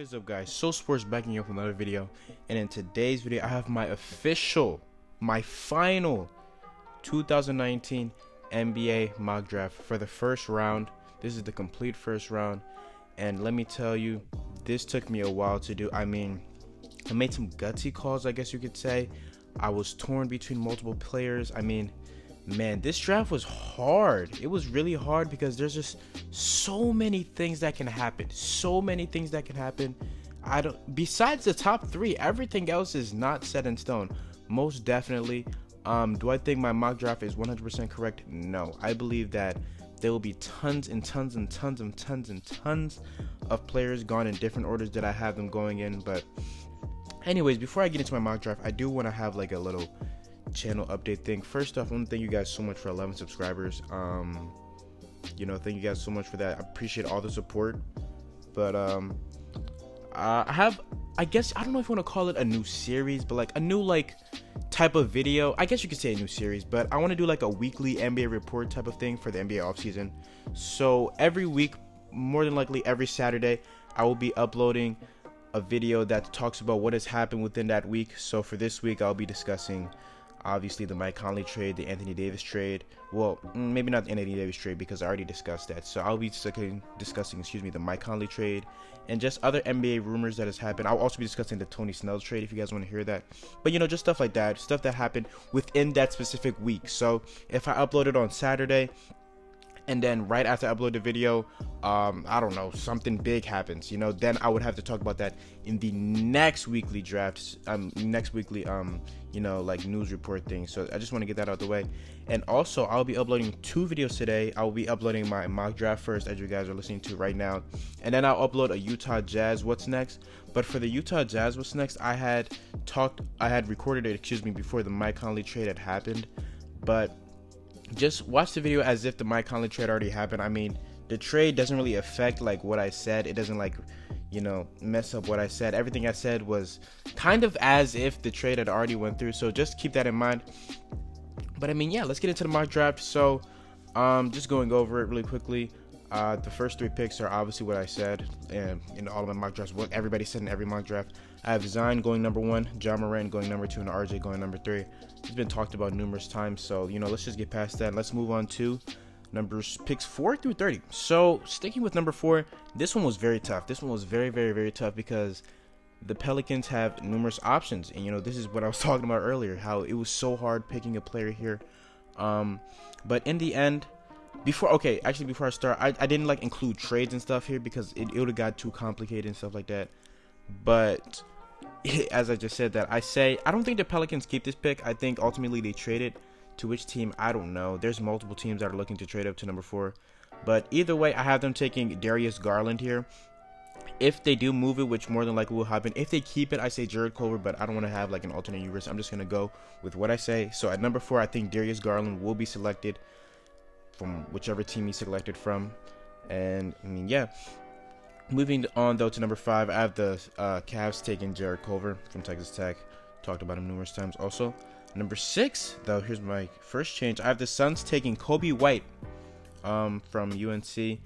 is up, guys? So Sports backing you up with another video, and in today's video I have my final 2019 NBA mock draft for the first round. This is the complete first round, and let me tell you, this took me a while to do. I made some gutsy calls, I guess you could say. I was torn between multiple players. Man, this draft was hard. It was really hard because there's just so many things that can happen. Besides the top three, everything else is not set in stone. Most definitely. Do I think my mock draft is 100% correct? No. I believe that there will be tons and tons and tons and tons and tons of players gone in different orders that I have them going in. But anyways, before I get into my mock draft, I do want to have like a little channel update thing. First off, I want to thank you guys so much for 11 subscribers. Thank you guys so much for that. I appreciate all the support. But I guess I don't know if you want to call it a new series, but like a new type of video. I guess you could say a new series, but I want to do like a weekly NBA report type of thing for the NBA offseason. So every week, more than likely every Saturday, I will be uploading a video that talks about what has happened within that week. So for this week, I'll be discussing obviously the Mike Conley trade, the Anthony Davis trade. Well, maybe not the Anthony Davis trade because I already discussed that. So I'll be discussing the Mike Conley trade and just other NBA rumors that has happened. I'll also be discussing the Tony Snell trade if you guys want to hear that. But just stuff like that, stuff that happened within that specific week. So if I upload it on Saturday, and then right after I upload the video, I don't know, something big happens, then I would have to talk about that in the next weekly drafts, like news report thing. So I just want to get that out of the way. And also, I'll be uploading 2 videos today. I'll be uploading my mock draft first, as you guys are listening to right now, and then I'll upload a Utah Jazz What's Next. But for the Utah Jazz What's Next, I had recorded it, before the Mike Conley trade had happened. But just watch the video as if the Mike Conley trade already happened. The trade doesn't really affect like what I said. It doesn't mess up what I said. Everything I said was kind of as if the trade had already went through. So just keep that in mind. But yeah, let's get into the mock draft. So just going over it really quickly. The first 3 picks are obviously what I said in all of my mock drafts, what everybody said in every mock draft. I have Zion going number 1, Ja Morant going number 2, and RJ going number 3. It's been talked about numerous times, so let's just get past that. Let's move on to picks 4 through 30. So sticking with number 4, this one was very tough. This one was very, very, very tough because the Pelicans have numerous options, and this is what I was talking about earlier, how it was so hard picking a player here. But in the end, before I start, I didn't include trades and stuff here because it would have got too complicated and stuff like that. But as I just said, I don't think the Pelicans keep this pick. I think ultimately they trade it to which team, I don't know. There's multiple teams that are looking to trade up to number 4, but either way, I have them taking Darius Garland here. If they do move it, which more than likely will happen, if they keep it, I say Jarrett Culver, but I don't want to have an alternate universe. I'm just gonna go with what I say. So at number 4, I think Darius Garland will be selected from whichever team he's selected from. And yeah, moving on though to number 5, I have the Cavs taking Jarrett Culver from Texas Tech. Talked about him numerous times also. Number 6 though, here's my first change. I have the Suns taking Coby White from UNC.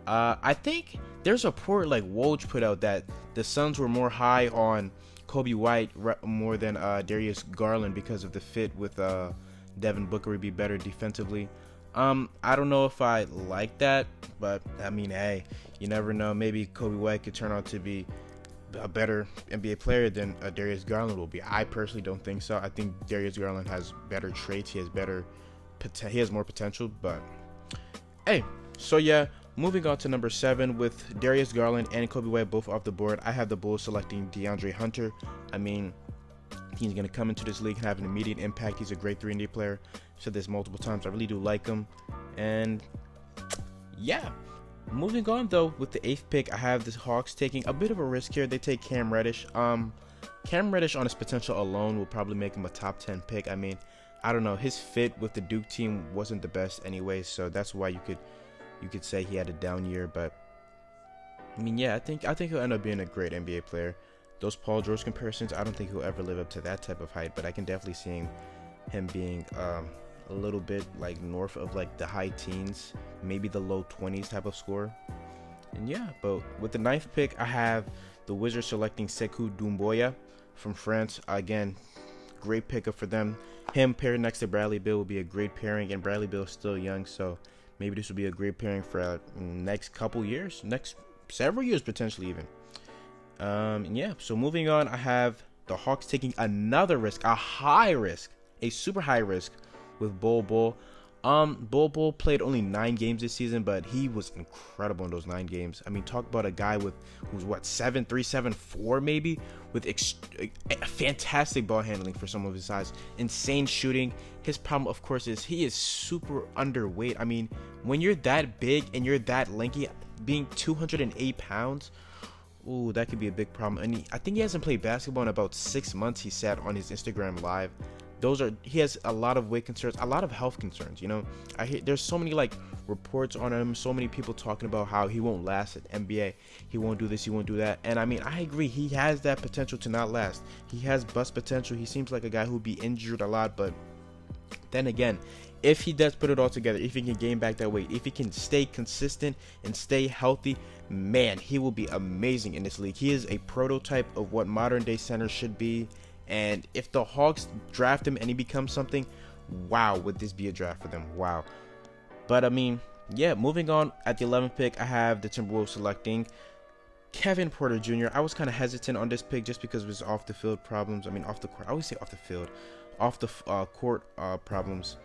I think there's a report like Woj put out that the Suns were more high on Coby White more than Darius Garland because of the fit with Devin Booker would be better defensively. I don't know if I like that, but hey, you never know. Maybe Coby White could turn out to be a better NBA player than Darius Garland will be. I personally don't think so. I think Darius Garland has better traits. He has more potential. But hey, so yeah, moving on to number 7 with Darius Garland and Coby White both off the board. I have the Bulls selecting DeAndre Hunter. He's going to come into this league and have an immediate impact. He's a great 3-and-D player. I've said this multiple times. I really do like him. And yeah, moving on though with the 8th pick, I have the Hawks taking a bit of a risk here. They take Cam Reddish. Cam Reddish on his potential alone will probably make him a top 10 pick. I don't know. His fit with the Duke team wasn't the best anyway, so that's why you could say he had a down year. But yeah, I think he'll end up being a great NBA player. Those Paul George comparisons, I don't think he'll ever live up to that type of height, but I can definitely see him being a little bit north of the high teens, maybe the low 20s type of score. And yeah, but with the 9th pick, I have The Wizards selecting Sekou Doumbouya from France. Again, great pickup for them. Him paired next to Bradley Beal will be a great pairing, and Bradley Beal is still young, so maybe this will be a great pairing for next couple years, next several years potentially even. Yeah, so moving on, I have the Hawks taking another risk, a high risk, a super high risk with Bol Bol. Bol played only 9 games this season, but he was incredible in those 9 games. I mean, talk about a guy who's what, 7'3", 7'4", maybe, with fantastic ball handling for someone of his size, insane shooting. His problem, of course, is he is super underweight. I mean, when you're that big and you're that lanky, being 208 pounds, ooh, that could be a big problem. And I think he hasn't played basketball in about 6 months. He said on his Instagram live. He has a lot of weight concerns, a lot of health concerns. You know, I hear there's so many like reports on him, so many people talking about how he won't last at NBA, he won't do this, he won't do that. And I mean, I agree, he has that potential to not last. He has bust potential. He seems like a guy who'd be injured a lot, but then again, if he does put it all together, if he can gain back that weight, if he can stay consistent and stay healthy, man, he will be amazing in this league. He is a prototype of what modern day centers should be. And if the Hawks draft him and he becomes something, wow, would this be a draft for them? Wow. But I mean, yeah, moving on, at the 11th pick, I have the Timberwolves selecting Kevin Porter Jr. I was kind of hesitant on this pick just because of his off the field problems. I mean, off the court. I always say off the field. Off the court problems.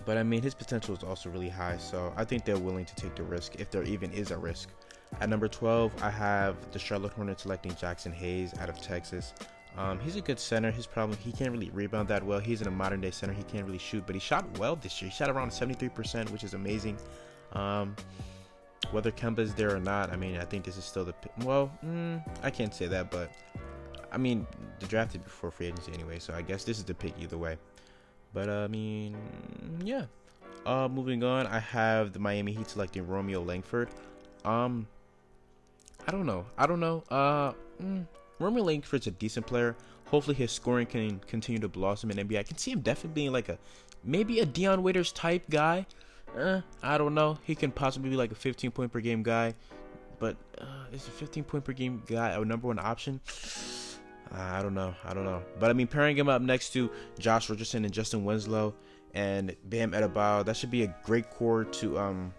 But I mean, his potential is also really high. So I think they're willing to take the risk, if there even is a risk. At number 12, I have the Charlotte Hornets selecting Jackson Hayes out of Texas. He's a good center. His problem, he can't really rebound that well. He's in a modern day center. He can't really shoot, but he shot well this year. He shot around 73%, which is amazing. Whether Kemba's there or not, I mean, I think this is still the pick. Well, I can't say that, but I mean, they drafted before free agency anyway, so I guess this is the pick either way. But I mean, yeah. Moving on, I have the Miami Heat selecting Romeo Langford. I don't know. Romeo Langford's a decent player. Hopefully his scoring can continue to blossom in NBA. I can see him definitely being maybe a Dion Waiters type guy. I don't know. He can possibly be like a 15-point per game guy. But is a 15-point per game guy a number 1 option? I don't know. But I mean, pairing him up next to Josh Richardson and Justin Winslow and Bam Adebayo, that should be a great core to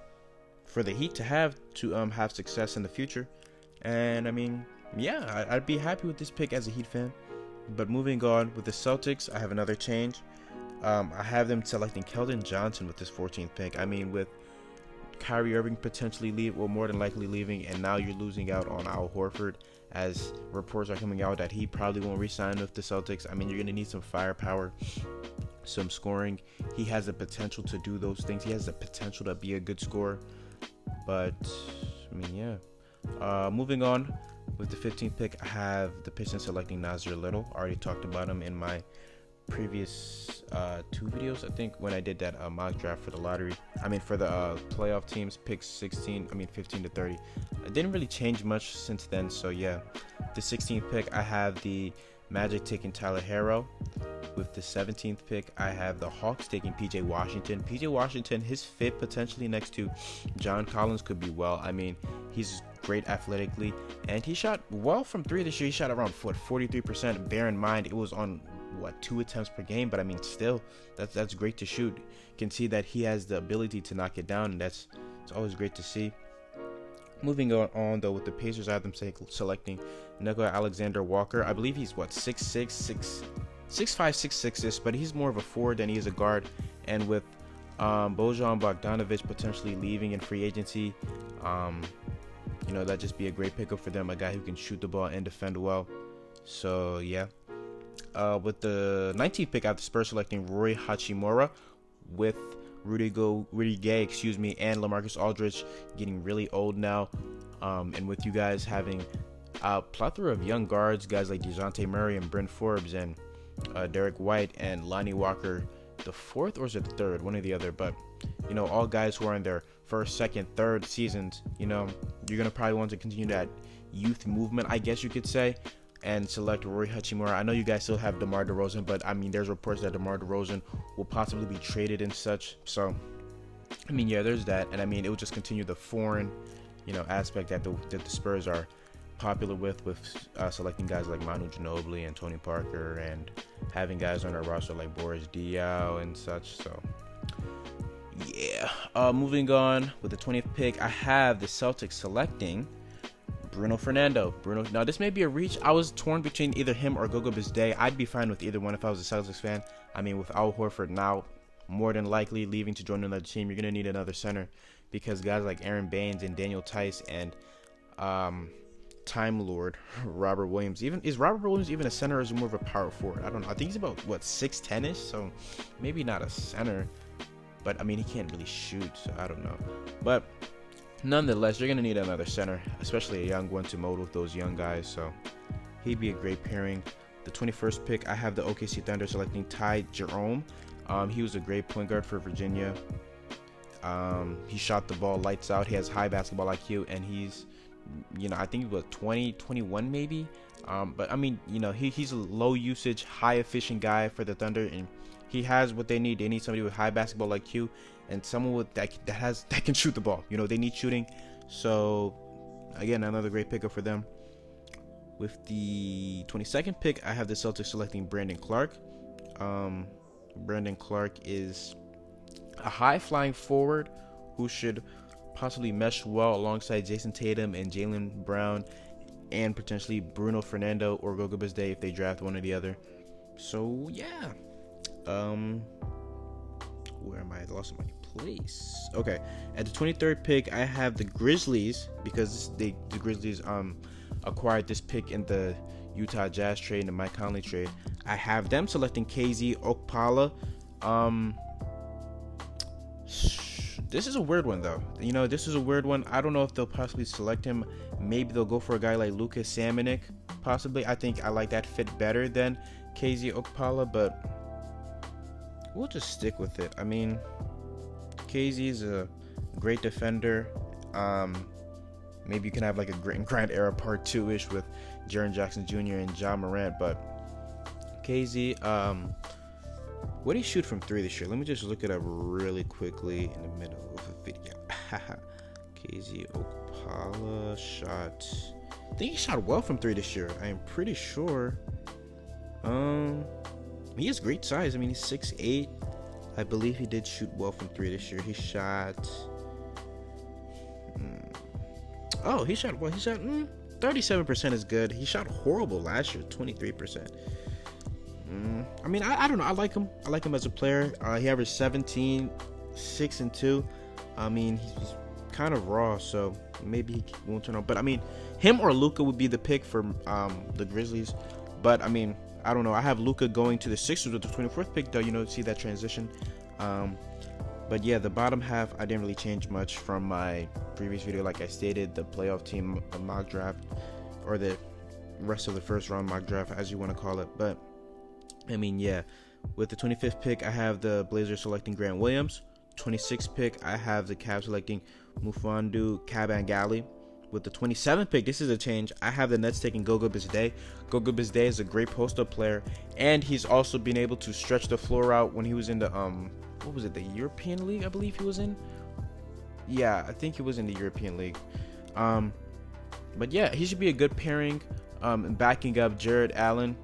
for the Heat to have success in the future. And I mean, yeah, I'd be happy with this pick as a Heat fan. But moving on, with the Celtics, I have another change. I have them selecting Keldon Johnson with this 14th pick. I mean, with Kyrie Irving potentially more than likely leaving, and now you're losing out on Al Horford, as reports are coming out that he probably won't re-sign with the Celtics. I mean, you're going to need some firepower, some scoring. He has the potential to do those things. He has the potential to be a good scorer. But, I mean, yeah. Moving on, with the 15th pick, I have the Pistons selecting Nasir Little. I already talked about him in my previous 2 videos, I think, when I did that mock draft for the lottery. I mean, for the playoff teams, picks 15 to 30. It didn't really change much since then, so yeah. The 16th pick, I have the Magic taking Tyler Herro. With the 17th pick, I have the Hawks taking PJ Washington. PJ Washington, his fit potentially next to John Collins could be well. I mean, he's great athletically, and he shot well from 3 this year. He shot around 43%. Bear in mind, it was on 2 attempts per game, but I mean, still, that's great to shoot. You can see that he has the ability to knock it down, and it's always great to see. Moving on though, with the Pacers, I have them selecting Nickeil Alexander-Walker. I believe he's 6'5", 6'6", but he's more of a forward than he is a guard. And with Bojan Bogdanovic potentially leaving in free agency, that'd just be a great pickup for them, a guy who can shoot the ball and defend well. So yeah. With the 19th pick, I have the Spurs selecting Rui Hachimura, with Rudy Gay, and LaMarcus Aldridge getting really old now, and with you guys having a plethora of young guards, guys like DeJounte Murray and Bryn Forbes and Derek White and Lonnie Walker, the 4th, or is it the 3rd, one or the other, but all guys who are in their 1st, 2nd, 3rd seasons. You're gonna probably want to continue that youth movement, I guess you could say, and select Rui Hachimura. I know you guys still have DeMar DeRozan, but I mean, there's reports that DeMar DeRozan will possibly be traded and such. So, I mean, yeah, there's that. And I mean, it will just continue the foreign, aspect that the Spurs are popular with selecting guys like Manu Ginobili and Tony Parker, and having guys on our roster like Boris Diaw and such. So yeah, moving on with the 20th pick, I have the Celtics selecting Bruno Fernando. Now this may be a reach. I was torn between either him or Goga Bitadze. I'd be fine with either one if I was a Celtics fan. I mean, with Al Horford now more than likely leaving to join another team, you're gonna need another center, because guys like Aaron Baines and Daniel Tice and Time Lord Robert Williams, is Robert Williams even a center, or is he more of a power forward? I don't know. I think he's about 6'10"ish, so maybe not a center, but I mean, he can't really shoot, so I don't know. But nonetheless, you're gonna need another center, especially a young one, to mold with those young guys. So he'd be a great pairing. The 21st pick, I have the OKC Thunder selecting Ty Jerome. He was a great point guard for Virginia. He shot the ball lights out. He has high basketball IQ, and he's, I think he was 20, 21 maybe. But I mean, he's a low usage, high efficient guy for the Thunder, and he has what they need. They need somebody with high basketball IQ and someone with that can shoot the ball. They need shooting. So again, another great pickup for them. With the 22nd pick, I have the Celtics selecting Brandon Clark. Brandon Clark is a high-flying forward who should possibly mesh well alongside Jason Tatum and Jaylen Brown, and potentially Bruno Fernando or Goga Bitadze if they draft one or the other. So yeah. Where am I? I lost my place. Okay, at the 23rd pick, I have the Grizzlies, because the Grizzlies acquired this pick in the Utah Jazz trade and the Mike Conley trade. I have them selecting KZ Okpala. This is a weird one, though. This is a weird one. I don't know if they'll possibly select him. Maybe they'll go for a guy like Lucas Samanic, possibly. I think I like that fit better than KZ Okpala, but we'll just stick with it. I mean, KZ is a great defender. Maybe you can have like a Grit and Grind era part 2-ish with Jaren Jackson Jr. and Ja Morant, but KZ, what did he shoot from 3 this year? Let me just look it up really quickly in the middle of the video. KZ Okpala shot, I think he shot well from 3 this year. I am pretty sure. He has great size. I mean, he's 6'8". I believe he did shoot well from 3 this year. He shot. He shot well. He shot 37% is good. He shot horrible last year, 23%. I mean, I don't know. I like him. I like him as a player. He averaged 17, 6 and 2. I mean, he's kind of raw, so maybe he won't turn on. But I mean, him or Luka would be the pick for the Grizzlies. But I mean, I don't know. I have Luka going to the Sixers with the 24th pick, though. See that transition. But yeah, the bottom half, I didn't really change much from my previous video. Like I stated, the playoff team mock draft, or the rest of the first round mock draft, as you want to call it. But I mean, yeah, with the 25th pick, I have the Blazers selecting Grant Williams. 26th pick, I have the Cavs selecting Mfiondu Kabengele. With the 27th pick, this is a change. I have the Nets taking Goga Bitadze. Goga Bitadze is a great post-up player, and he's also been able to stretch the floor out when he was in the what was it, the European League, I believe he was in. Yeah, I think he was in the European League. But yeah, he should be a good pairing. Backing up Jared Allen,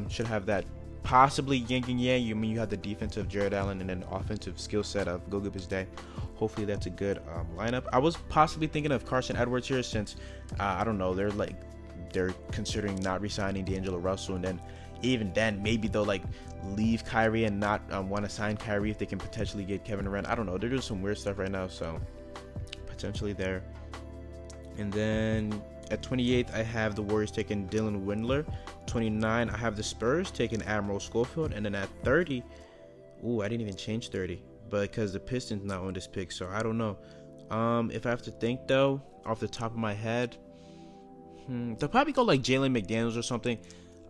should have that possibly yin and yang. You have the defensive Jared Allen and then offensive skill set of Goga Bitadze. Hopefully that's a good lineup. I was possibly thinking of Carson Edwards here, since I don't know, they're considering not re-signing D'Angelo Russell, and then even then maybe they'll leave Kyrie and not want to sign Kyrie if they can potentially get Kevin Durant. I don't know. They're doing some weird stuff right now, so potentially there. And then at 28th, I have the Warriors taking Dylan Windler. 29, I have the Spurs taking Admiral Schofield. And then at 30, I didn't even change 30, but because the Pistons not on this pick, so I don't know. If I have to think though, off the top of my head, they'll probably go like Jalen McDaniels or something.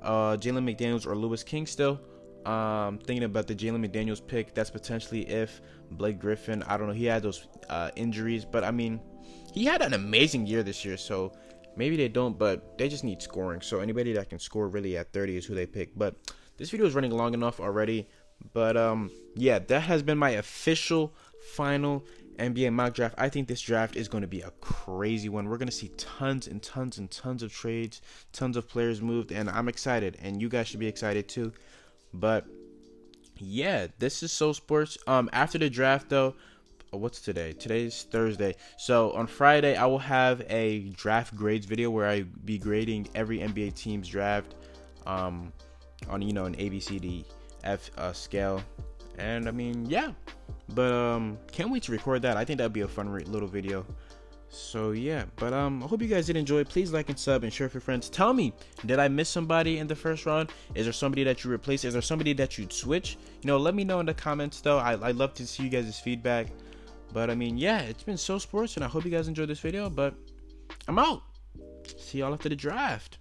Jalen McDaniels or Lewis King still. Thinking about the Jalen McDaniels pick, that's potentially if Blake Griffin, I don't know, he had those injuries, but I mean, he had an amazing year this year, so maybe they don't, but they just need scoring. So anybody that can score really at 30 is who they pick. But this video is running long enough already. But yeah, that has been my official final NBA mock draft. I think this draft is going to be a crazy one. We're going to see tons and tons and tons of trades, tons of players moved, and I'm excited, and you guys should be excited too. But yeah, this is So Sports. After the draft though, what's today? Today's Thursday. So on Friday, I will have a draft grades video where I be grading every NBA team's draft, on an ABCDF scale. And I mean, yeah, but can't wait to record that. I think that'd be a fun little video. So yeah, but I hope you guys did enjoy. Please like and sub and share with your friends. Tell me, did I miss somebody in the first round? Is there somebody that you replaced? Is there somebody that you'd switch? Let me know in the comments though. I'd love to see you guys' feedback. But I mean, yeah, it's been So Sports, and I hope you guys enjoyed this video. But I'm out. See y'all after the draft.